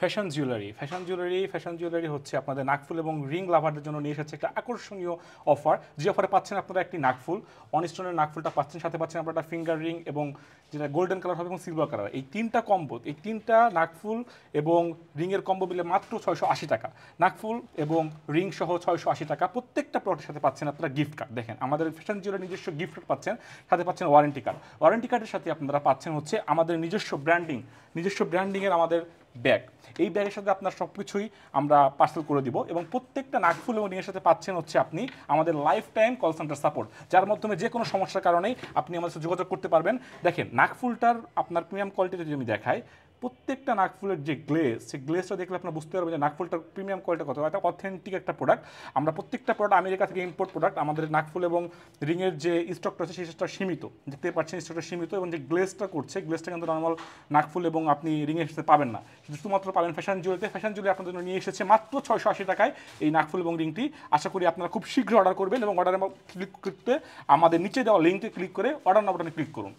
Fashion jewellery হচ্ছে আপনাদের নাকফুল এবং রিং লাভারদের জন্য নিয়ে এসেছে একটা আকর্ষণীয় অফার, যে অফারে পাচ্ছেন আপনারা একটি নাকফুল, অনস্টোনের নাকফুলটা পাচ্ছেন, সাথে পাচ্ছেন আপনারা একটা ফিঙ্গার রিং এবং যেটা গোল্ডেন কালার হবে এবং সিলভার কালার। এই তিনটা কম্বো, এই তিনটা নাকফুল এবং রিংয়ের কম্বো মিলে মাত্র 680 টাকা। নাকফুল এবং রিং সহ 680 টাকা। প্রত্যেকটা প্রোডাক্টের সাথে পাচ্ছেন আপনারা গিফট কার্ড। দেখেন আমাদের ফ্যাশন জুয়েলারি নিজস্ব গিফট কার্ড পাচ্ছেন, সাথে পাচ্ছেন ওয়ারেন্টি কার্ড। ওয়ারেন্টি কার্ডের সাথে আপনারা পাচ্ছেন হচ্ছে আমাদের নিজস্ব ব্র্যান্ডিংয়ের আমাদের ব্যাগ। এই ব্যাগের সাথে আপনার সব কিছুই আমরা পার্সেল করে দিব, এবং প্রত্যেকটা নাকফুল এবং রিংয়ের সাথে পাচ্ছেন হচ্ছে আপনি আমাদের life time call centre support, যার মাধ্যমে যে কোনো সমস্যার কারণেই আপনি আমাদের সাথে যোগাযোগ করতে পারবেন। দেখেন নাকফুলটার আপনার প্রিমিয়াম কোয়ালিটি যদি আমি দেখাই, প্রত্যেকটা নাকফুলের যে গ্লেজ, সেই গ্লেজটা দেখলে আপনারা বুঝতে পারবেন যে নাকফুলটার প্রিমিয়াম কোয়ালিটি কত। এটা অথেন্টিক একটা প্রোডাক্ট। আমরা প্রত্যেকটা প্রোডাক্ট আমেরিকা থেকে ইম্পোর্ট প্রোডাক্ট। আমাদের নাকফুল এবং রিংয়ের যে স্টকটা আছে সেই স্টকটা সীমিত, দেখতে পাচ্ছেন স্টকটা সীমিত, এবং যে গ্লেজটা করছে গ্লেজটা কিন্তু নর্মাল নাকফুল এবং আপনি রিংয়ের সাথে পাবেন না, শুধুমাত্র পাবেন ফ্যাশন জুয়েলারিতে। ফ্যাশন জুয়েলারি আপনাদের জন্য নিয়ে এসেছে মাত্র 680 টাকায় এই নাকফুল এবং রিংটি। আশা করি আপনারা খুব শীঘ্র অর্ডার করবেন, এবং অর্ডারে ক্লিক করতে আমাদের নিচে দেওয়া লিঙ্কে ক্লিক করে অর্ডার নাও বাটনে ক্লিক করুন।